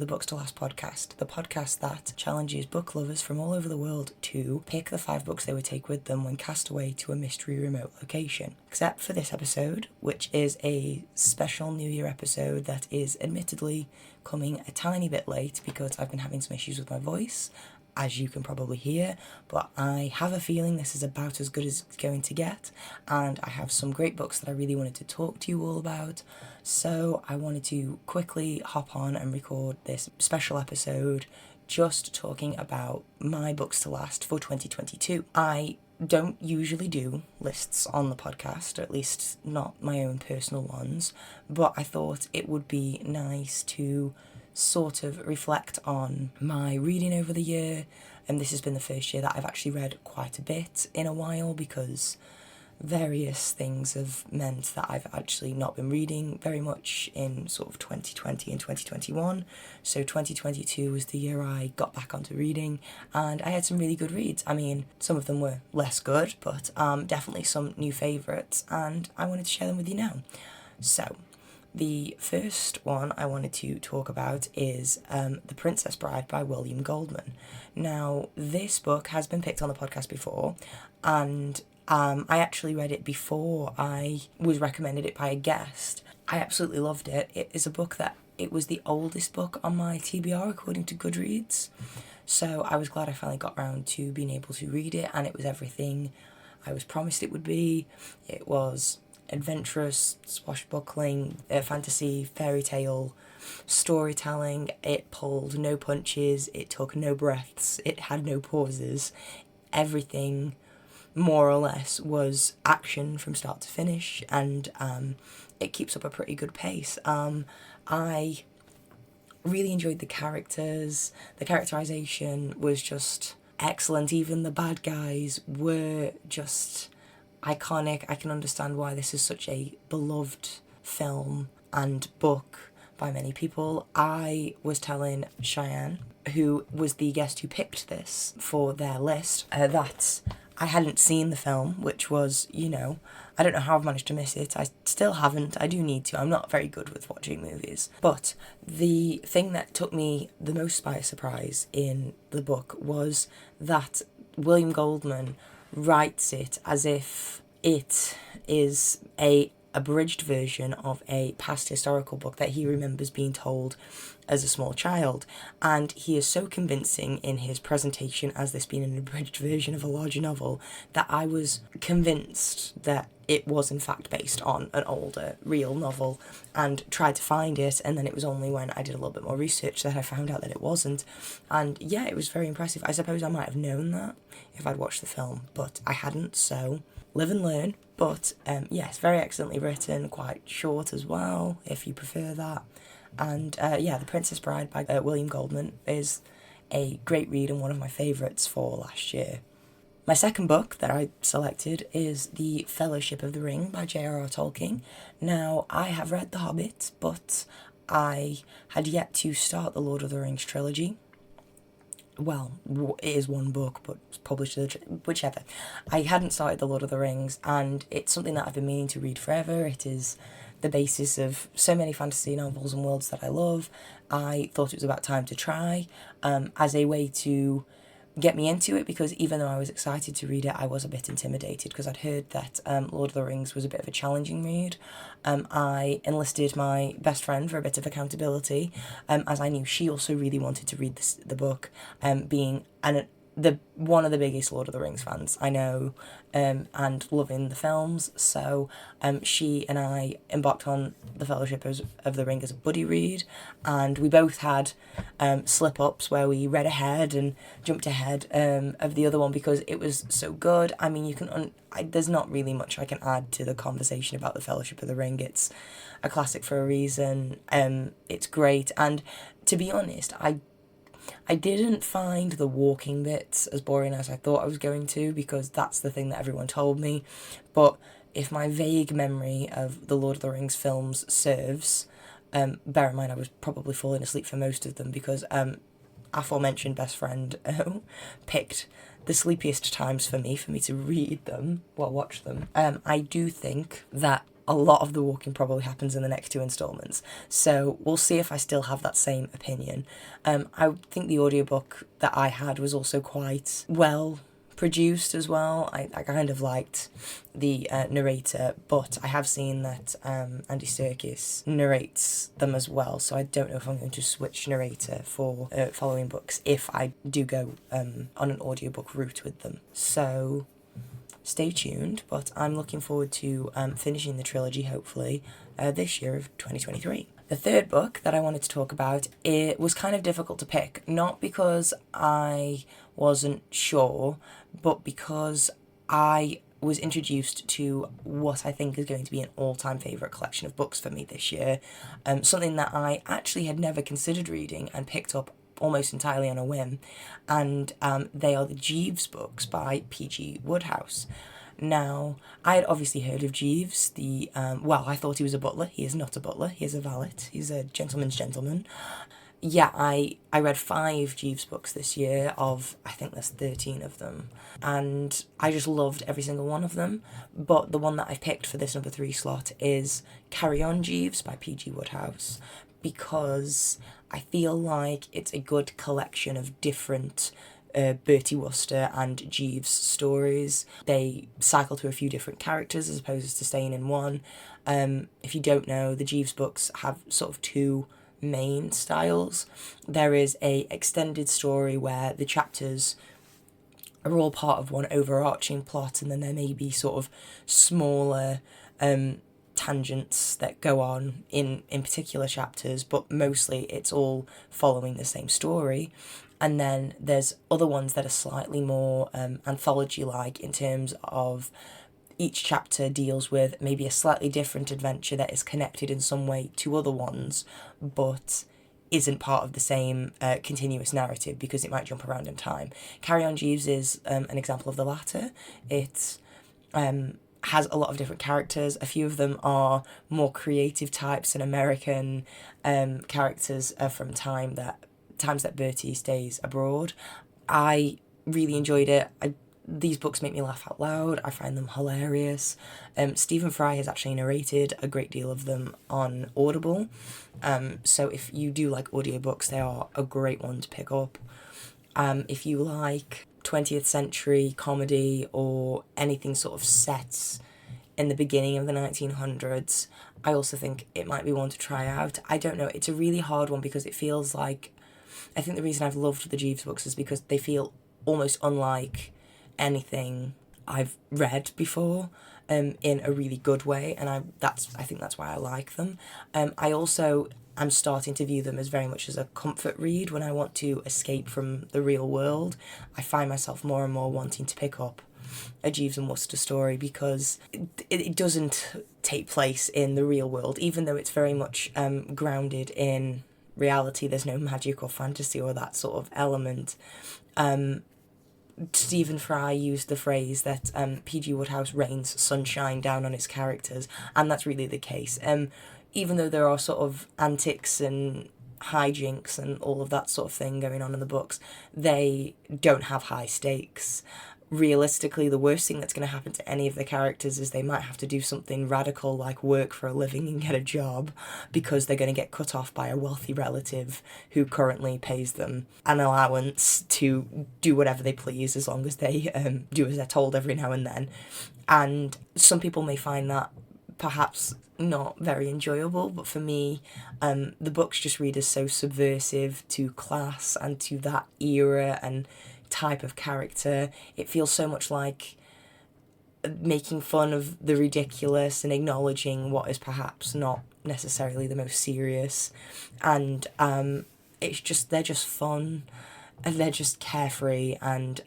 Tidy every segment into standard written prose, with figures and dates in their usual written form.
the Books to Last podcast, the podcast that challenges book lovers from all over the world to pick the 5 books they would take with them when cast away to a mystery remote location. Except for this episode, which is a special New Year episode that is admittedly coming a tiny bit late because I've been having some issues with my voice, as you can probably hear, but I have a feeling this is about as good as it's going to get, and I have some great books that I really wanted to talk to you all about, so I wanted to quickly hop on and record this special episode just talking about my books to last for 2022. I don't usually do lists on the podcast, or at least not my own personal ones, but I thought it would be nice to sort of reflect on my reading over the year, and this has been the first year that I've actually read quite a bit in a while because various things have meant that I've actually not been reading very much in sort of 2020 and 2021, so 2022 was the year I got back onto reading, and I had some really good reads. I mean, some of them were less good, but definitely some new favourites, and I wanted to share them with you now. So the first one I wanted to talk about is The Princess Bride by William Goldman. Now, this book has been picked on the podcast before, and I actually read it before I was recommended it by a guest. I absolutely loved it. It is a book that it was the oldest book on my TBR according to Goodreads, so I was glad I finally got around to being able to read it, and it was everything I was promised it would be. It was adventurous, swashbuckling, fantasy, fairy tale, storytelling. It pulled no punches, it took no breaths, it had no pauses. Everything, more or less, was action from start to finish, and it keeps up a pretty good pace. I really enjoyed the characters. The characterization was just excellent. Even the bad guys were just iconic. I can understand why this is such a beloved film and book by many people. I was telling Cheyenne, who was the guest who picked this for their list, that I hadn't seen the film, which was, I don't know how I've managed to miss it. I still haven't. I do need to. I'm not very good with watching movies. But the thing that took me the most by surprise in the book was that William Goldman writes it as if it is a abridged version of a past historical book that he remembers being told as a small child, and he is so convincing in his presentation as this being an abridged version of a larger novel that I was convinced that it was in fact based on an older real novel, and tried to find it, and then it was only when I did a little bit more research that I found out that it wasn't. And yeah, it was very impressive. I suppose I might have known that if I'd watched the film, but I hadn't, so live and learn. But yes, very excellently written, quite short as well, if you prefer that. And The Princess Bride by William Goldman is a great read and one of my favourites for last year. My second book that I selected is The Fellowship of the Ring by J.R.R. Tolkien. Now, I have read The Hobbit, but I had yet to start the Lord of the Rings trilogy. Well, it is one book, but it's published, whichever. I hadn't started The Lord of the Rings, and it's something that I've been meaning to read forever. It is the basis of so many fantasy novels and worlds that I love. I thought it was about time to try, as a way to get me into it, because even though I was excited to read it, I was a bit intimidated because I'd heard that Lord of the Rings was a bit of a challenging read. I enlisted my best friend for a bit of accountability, as I knew she also really wanted to read the book, being one of the biggest Lord of the Rings fans I know, and loving the films. So she and I embarked on The Fellowship of the Ring as a buddy read, and we both had slip-ups where we read ahead and jumped ahead of the other one because it was so good. I mean, there's not really much I can add to the conversation about The Fellowship of the Ring. It's a classic for a reason. It's great, and to be honest, I didn't find the walking bits as boring as I thought I was going to, because that's the thing that everyone told me. But if my vague memory of the Lord of the Rings films serves, bear in mind I was probably falling asleep for most of them because aforementioned best friend picked the sleepiest times for me to read them, watch them. I do think that a lot of the walking probably happens in the next 2 installments. So we'll see if I still have that same opinion. I think the audiobook that I had was also quite well produced as well. I kind of liked the narrator, but I have seen that Andy Serkis narrates them as well, so I don't know if I'm going to switch narrator for following books if I do go on an audiobook route with them. So stay tuned, but I'm looking forward to finishing the trilogy, hopefully, this year of 2023. The third book that I wanted to talk about, it was kind of difficult to pick, not because I wasn't sure, but because I was introduced to what I think is going to be an all-time favourite collection of books for me this year, something that I actually had never considered reading and picked up almost entirely on a whim, and they are the Jeeves books by P.G. Wodehouse. Now, I had obviously heard of Jeeves, I thought he was a butler. He is not a butler, he is a valet, he's a gentleman's gentleman. Yeah, I read 5 Jeeves books this year of, I think there's 13 of them, and I just loved every single one of them, but the one that I picked for this number 3 slot is Carry On Jeeves by P.G. Wodehouse, because I feel like it's a good collection of different Bertie Wooster and Jeeves stories. They cycle through a few different characters as opposed to staying in one. If you don't know, the Jeeves books have sort of 2 main styles. There is a extended story where the chapters are all part of one overarching plot, and then there may be sort of smaller tangents that go on in particular chapters, but mostly it's all following the same story. And then there's other ones that are slightly more anthology-like in terms of each chapter deals with maybe a slightly different adventure that is connected in some way to other ones, but isn't part of the same continuous narrative because it might jump around in time. Carry On Jeeves is an example of the latter. It has a lot of different characters. A few of them are more creative types and American characters from times that Bertie stays abroad. I really enjoyed it. These books make me laugh out loud. I find them hilarious. Stephen Fry has actually narrated a great deal of them on Audible. So if you do like audiobooks, they are a great one to pick up. If you like 20th century comedy or anything sort of set in the beginning of the 1900s, I also think it might be one to try out. I don't know, it's a really hard one because it feels like, I think the reason I've loved the Jeeves books is because they feel almost unlike anything I've read before, in a really good way, and I think that's why I like them. I also am starting to view them as very much as a comfort read when I want to escape from the real world. I find myself more and more wanting to pick up a Jeeves and Wooster story because it doesn't take place in the real world, even though it's very much grounded in reality. There's no magic or fantasy or that sort of element. Stephen Fry used the phrase that P.G. Wodehouse rains sunshine down on his characters, and that's really the case. Even though there are sort of antics and hijinks and all of that sort of thing going on in the books, they don't have high stakes. Realistically, the worst thing that's going to happen to any of the characters is they might have to do something radical like work for a living and get a job because they're going to get cut off by a wealthy relative who currently pays them an allowance to do whatever they please as long as they do as they're told every now and then. And some people may find that perhaps not very enjoyable, but for me, the books just read as so subversive to class and to that era and type of character. It feels so much like making fun of the ridiculous and acknowledging what is perhaps not necessarily the most serious, and they're just fun and they're just carefree, and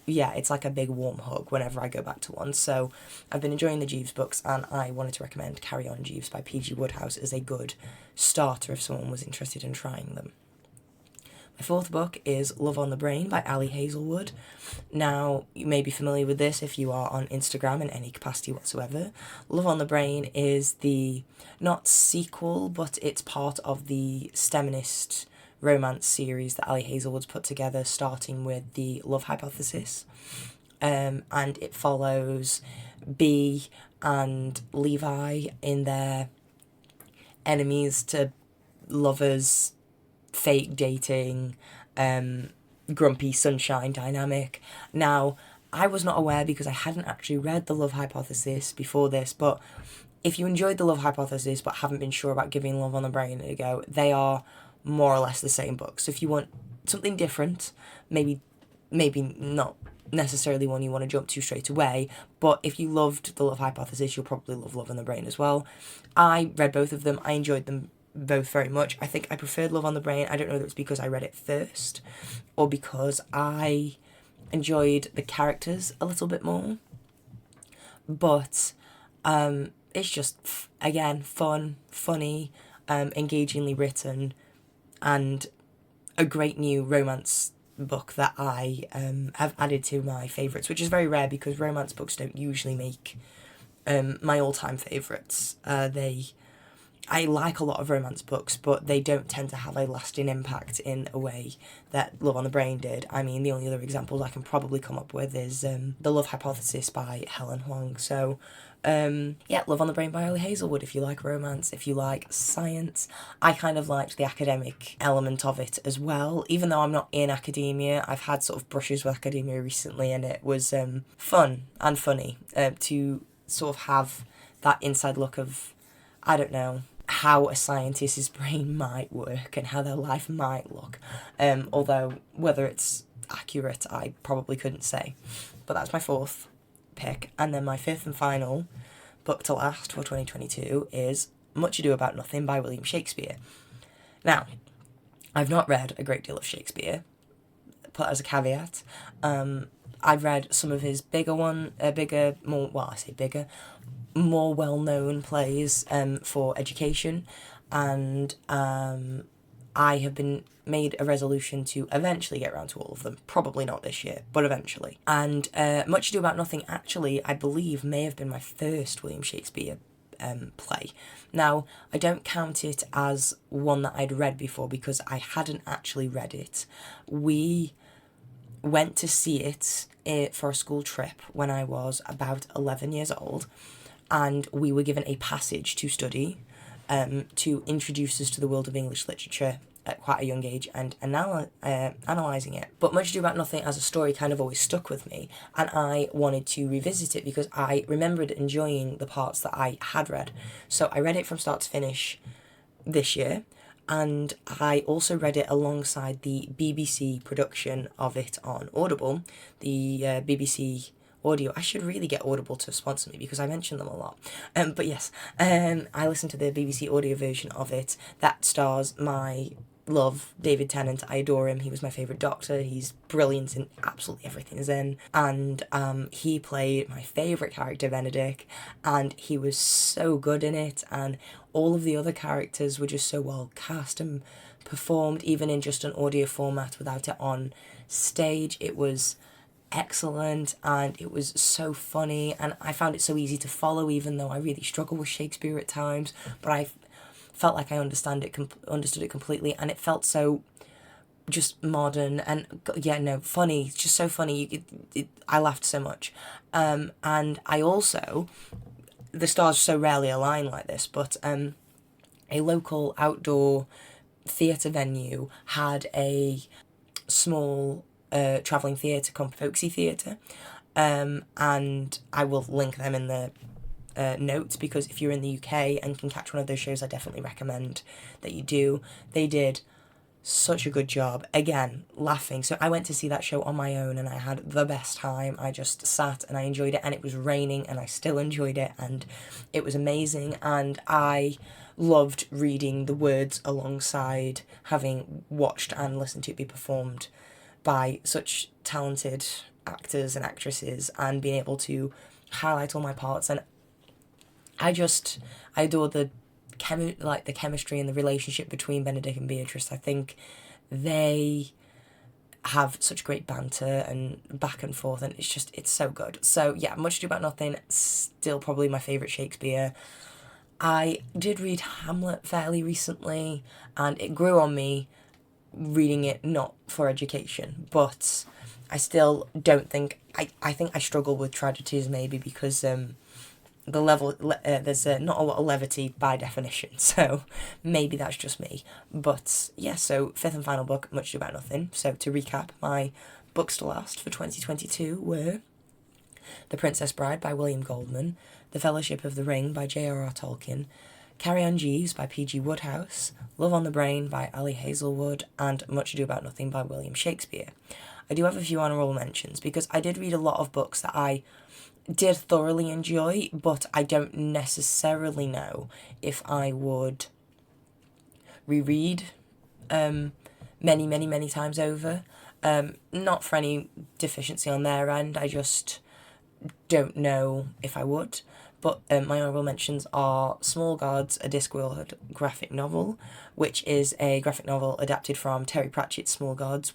it's like a big warm hug whenever I go back to one. So I've been enjoying the Jeeves books, and I wanted to recommend Carry On Jeeves by P.G. Wodehouse as a good starter if someone was interested in trying them. My fourth book is Love on the Brain by Ali Hazelwood. Now, you may be familiar with this if you are on Instagram in any capacity whatsoever. Love on the Brain is the, not sequel, but it's part of the STEMinist romance series that Ali Hazelwood's put together, starting with the Love Hypothesis. and it follows B and Levi in their enemies to lovers, fake dating, grumpy sunshine dynamic. Now, I was not aware because I hadn't actually read The Love Hypothesis before this, but if you enjoyed The Love Hypothesis but haven't been sure about giving Love on the Brain a go, they are more or less the same book. So if you want something different, maybe not necessarily one you want to jump to straight away, but if you loved The Love Hypothesis, you'll probably love Love on the Brain as well. I read both of them. I enjoyed them both very much. I think I preferred Love on the Brain. I don't know if it's because I read it first or because I enjoyed the characters a little bit more, but it's just again fun, funny, engagingly written, and a great new romance book that I have added to my favourites, which is very rare because romance books don't usually make my all-time favourites. I like a lot of romance books, but they don't tend to have a lasting impact in a way that Love on the Brain did. I mean, the only other examples I can probably come up with is The Love Hypothesis by Helen Huang. So, Love on the Brain by Hazelwood if you like romance, if you like science. I kind of liked the academic element of it as well. Even though I'm not in academia, I've had sort of brushes with academia recently, and it was fun and funny to sort of have that inside look of, I don't know, how a scientist's brain might work and how their life might look. Although whether it's accurate, I probably couldn't say. But that's my fourth pick. And then my fifth and final book to last for 2022 is Much Ado About Nothing by William Shakespeare. Now, I've not read a great deal of Shakespeare, put as a caveat. I've read some of his more well-known plays for education, and I have been made a resolution to eventually get around to all of them. Probably not this year, but eventually. And Much Ado About Nothing, actually, I believe, may have been my first William Shakespeare play. Now, I don't count it as one that I'd read before because I hadn't actually read it. We went to see it for a school trip when I was about 11 years old, and we were given a passage to study to introduce us to the world of English literature at quite a young age and analysing it. But Much Ado About Nothing as a story kind of always stuck with me, and I wanted to revisit it because I remembered enjoying the parts that I had read. So I read it from start to finish this year, and I also read it alongside the BBC production of it on Audible, the BBC Audio. I should really get Audible to sponsor me because I mention them a lot. But yes, I listened to the BBC Audio version of it that stars my love, David Tennant. I adore him. He was my favourite Doctor. He's brilliant in absolutely everything he's in. And he played my favourite character, Benedict, and he was so good in it. And all of the other characters were just so well cast and performed, even in just an audio format without it on stage. It was excellent, and it was so funny, and I found it so easy to follow, even though I really struggle with Shakespeare at times. But I felt like I understood it completely, and it felt so just modern and funny. It's just so funny. I laughed so much, and I also, the stars so rarely align like this, but a local outdoor theatre venue had a small travelling theatre called Folksy Theatre, and I will link them in the notes, because if you're in the UK and can catch one of those shows, I definitely recommend that you do. They did such a good job. Again, laughing. So I went to see that show on my own and I had the best time. I just sat and I enjoyed it, and it was raining and I still enjoyed it, and it was amazing. And I loved reading the words alongside having watched and listened to it be performed by such talented actors and actresses, and being able to highlight all my parts. And I adore the chemistry and the relationship between Benedict and Beatrice. I think they have such great banter and back and forth, and it's so good. So yeah, Much Ado About Nothing, still probably my favourite Shakespeare. I did read Hamlet fairly recently, and it grew on me reading it not for education, but I still don't think, I think I struggle with tragedies maybe because the level, there's not a lot of levity by definition, so maybe that's just me. But yeah, so fifth and final book, Much Ado About Nothing. So to recap, my books to last for 2022 were The Princess Bride by William Goldman, The Fellowship of the Ring by J.R.R. Tolkien, Carry On Jeeves by P.G. Wodehouse, Love on the Brain by Ali Hazelwood, and Much Ado About Nothing by William Shakespeare. I do have a few honourable mentions because I did read a lot of books that I did thoroughly enjoy, but I don't necessarily know if I would reread many times over. Not for any deficiency on their end, I just don't know if I would. But my honourable mentions are Small Gods, a Discworld graphic novel, which is a graphic novel adapted from Terry Pratchett's Small Gods,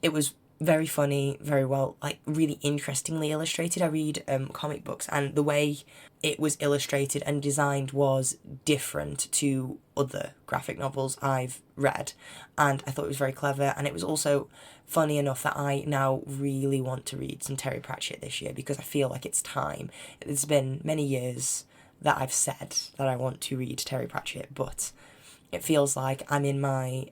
it was very funny, very well, really interestingly illustrated. I read comic books, and the way it was illustrated and designed was different to other graphic novels I've read, and I thought it was very clever, and it was also funny enough that I now really want to read some Terry Pratchett this year because I feel like it's time. It's been many years that I've said that I want to read Terry Pratchett, but it feels like I'm in my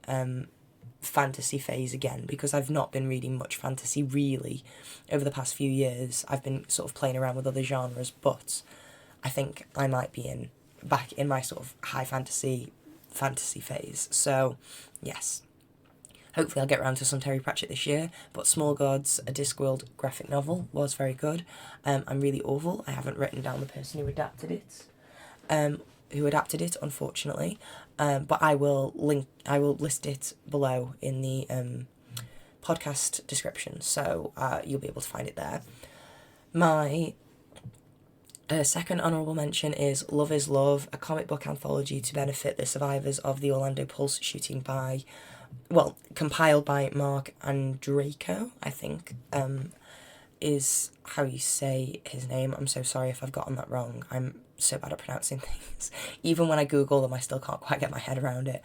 fantasy phase again because I've not been reading much fantasy really over the past few years. I've been sort of playing around with other genres, but I think I might be back in my sort of high fantasy phase. So yes, hopefully I'll get around to some Terry Pratchett this year, but Small Gods, a Discworld graphic novel, was very good. I'm really awful. I haven't written down the person who adapted it, unfortunately. But I will list it below in the podcast description, so you'll be able to find it there. My second honourable mention is Love is Love, a comic book anthology to benefit the survivors of the Orlando Pulse shooting compiled by Mark Andreyko, I think, is how you say his name. I'm so sorry if I've gotten that wrong. I'm so bad at pronouncing things. Even when I Google them, I still can't quite get my head around it.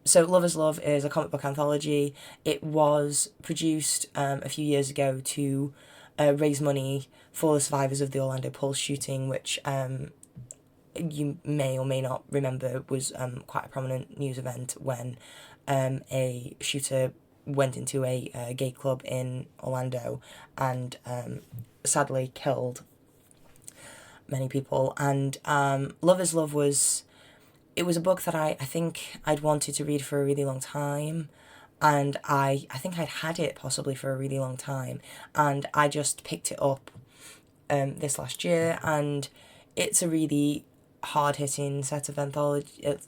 So Love is Love is a comic book anthology. It was produced a few years ago to raise money for the survivors of the Orlando Pulse shooting, which you may or may not remember was quite a prominent news event when a shooter went into a gay club in Orlando and sadly killed many people. And Love is Love was a book that I think I'd wanted to read for a really long time, and I think I'd had it possibly for a really long time, and I just picked it up this last year, and it's a really hard-hitting set of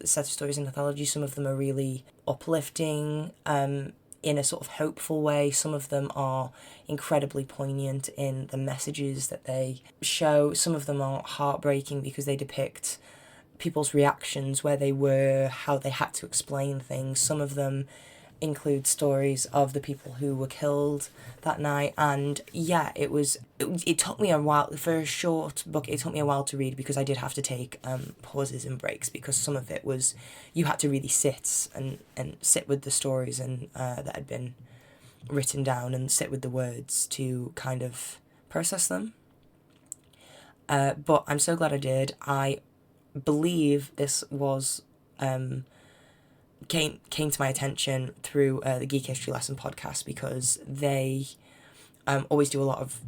stories in anthology. Some of them are really uplifting in a sort of hopeful way. Some of them are incredibly poignant in the messages that they show. Some of them are heartbreaking because they depict people's reactions, where they were, how they had to explain things. Some of them include stories of the people who were killed that night, and yeah, it took me a while. For a short book, it took me a while to read because I did have to take pauses and breaks, because some of it was, you had to really sit with the stories and that had been written down, and sit with the words to kind of process them. But I'm so glad I did. I believe this was came to my attention through the Geek History Lesson podcast, because they always do a lot of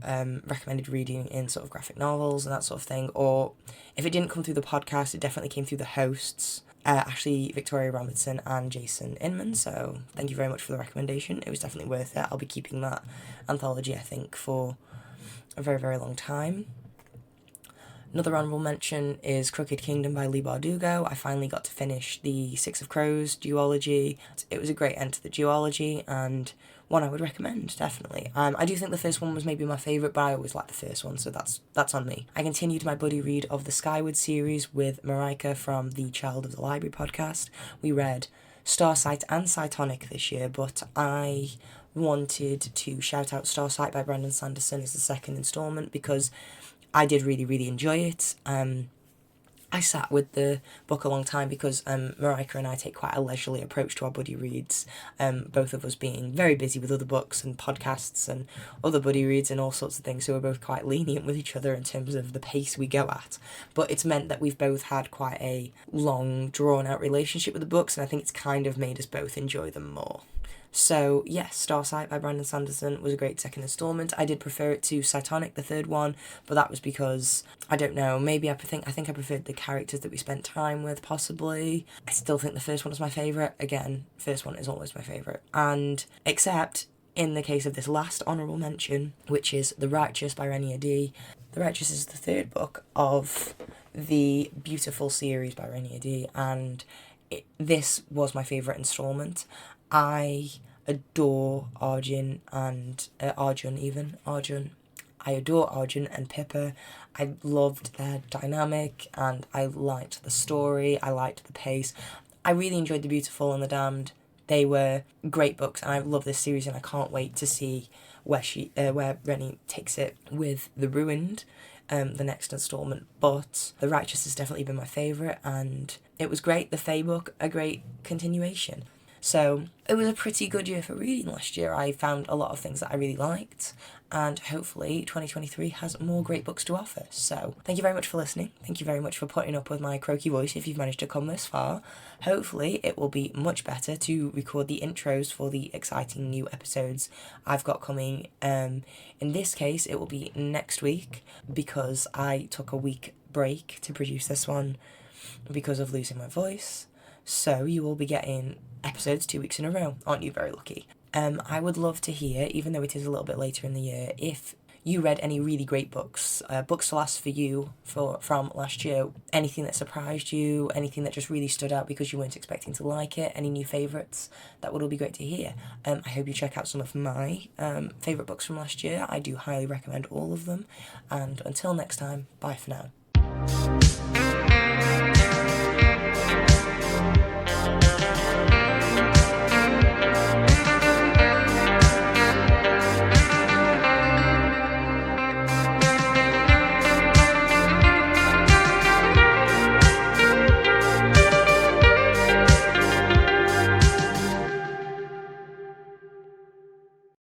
recommended reading in sort of graphic novels and that sort of thing. Or if it didn't come through the podcast, it definitely came through the hosts, actually Victoria Robertson and Jason Inman. So thank you very much for the recommendation. It was definitely worth it. I'll be keeping that anthology, I think, for a very, very long time. Another honourable mention is Crooked Kingdom by Leigh Bardugo. I finally got to finish the Six of Crows duology. It was a great end to the duology, and one I would recommend, definitely. I do think the first one was maybe my favourite, but I always liked the first one, so that's on me. I continued my buddy read of the Skyward series with Marika from the Child of the Library podcast. We read Starsight and Cytonic this year, but I wanted to shout out Starsight by Brandon Sanderson as the second instalment, because I did really, really enjoy it. I sat with the book a long time because Marika and I take quite a leisurely approach to our buddy reads, both of us being very busy with other books and podcasts and other buddy reads and all sorts of things, so we're both quite lenient with each other in terms of the pace we go at. But it's meant that we've both had quite a long, drawn-out relationship with the books, and I think it's kind of made us both enjoy them more. So, yes, Starsight by Brandon Sanderson was a great second instalment. I did prefer it to Cytonic, the third one, but that was because, I don't know, maybe I think I preferred the characters that we spent time with, possibly. I still think the first one is my favourite. Again, first one is always my favourite. And, except in the case of this last honourable mention, which is The Righteous by Renia D. The Righteous is the third book of the beautiful series by Renia D, and this was my favourite instalment. I adore Arjun and Arjun. I adore Arjun and Pippa. I loved their dynamic and I liked the story. I liked the pace. I really enjoyed The Beautiful and the Damned. They were great books and I love this series and I can't wait to see where Rennie takes it with The Ruined, the next instalment. But The Righteous has definitely been my favourite and it was great. The Fae book, a great continuation. So it was a pretty good year for reading last year. I found a lot of things that I really liked, and hopefully 2023 has more great books to offer. So thank you very much for listening. Thank you very much for putting up with my croaky voice if you've managed to come this far. Hopefully it will be much better to record the intros for the exciting new episodes I've got coming. In this case, it will be next week because I took a week break to produce this one because of losing my voice. So you will be getting episodes 2 weeks in a row. Aren't you very lucky? I would love to hear, even though it is a little bit later in the year, if you read any really great books, books to last for you from last year, anything that surprised you, anything that just really stood out because you weren't expecting to like it, any new favourites, that would all be great to hear. I hope you check out some of my favourite books from last year. I do highly recommend all of them. And until next time, bye for now.